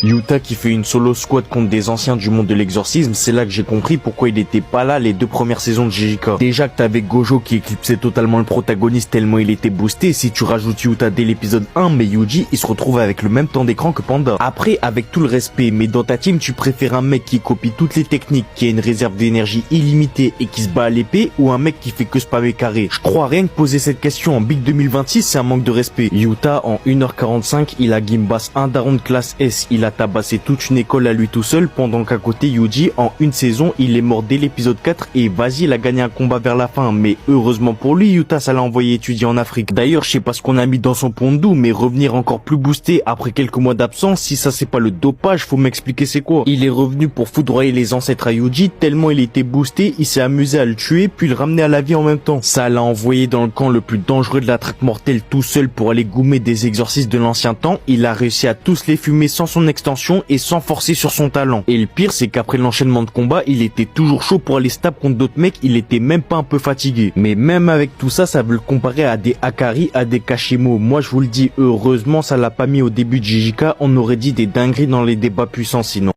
Yuta qui fait une solo squad contre des anciens du monde de l'exorcisme, c'est là que j'ai compris pourquoi il était pas là les 2 premières saisons de JJK. Déjà que t'avais Gojo qui éclipsait totalement le protagoniste tellement il était boosté, si tu rajoutes Yuta dès l'épisode 1, mais Yuji il se retrouve avec le même temps d'écran que Panda. Après, avec tout le respect, mais dans ta team tu préfères un mec qui copie toutes les techniques, qui a une réserve d'énergie illimitée et qui se bat à l'épée, ou un mec qui fait que spammer carré? Je crois rien que poser cette question en Big 2026 c'est un manque de respect. Yuta en 1h45 il a Gimbas un daron de classe S, il a tabassé toute une école à lui tout seul, pendant qu'à côté Yuji en une saison il est mort dès l'épisode 4 et vas-y il a gagné un combat vers la fin, mais heureusement pour lui Yuta ça l'a envoyé étudier en Afrique. D'ailleurs je sais pas ce qu'on a mis dans son pondou, mais revenir encore plus boosté après quelques mois d'absence, si ça c'est pas le dopage faut m'expliquer c'est quoi. Il est revenu pour foudroyer les ancêtres à Yuji, tellement il était boosté, il s'est amusé à le tuer puis le ramener à la vie en même temps. Ça l'a envoyé dans le camp le plus dangereux de la traque mortelle tout seul pour aller goumer des exorcistes de l'ancien temps. Il a réussi à tous les fumer sans son extension et sans forcer sur son talent. Et le pire c'est qu'après l'enchaînement de combats il était toujours chaud pour aller stab contre d'autres mecs, il était même pas un peu fatigué. Mais même avec tout ça, ça veut le comparer à des Akari, à des Kashimo. Moi je vous le dis, heureusement ça l'a pas mis au début de JJK, on aurait dit des dingueries dans les débats puissants sinon.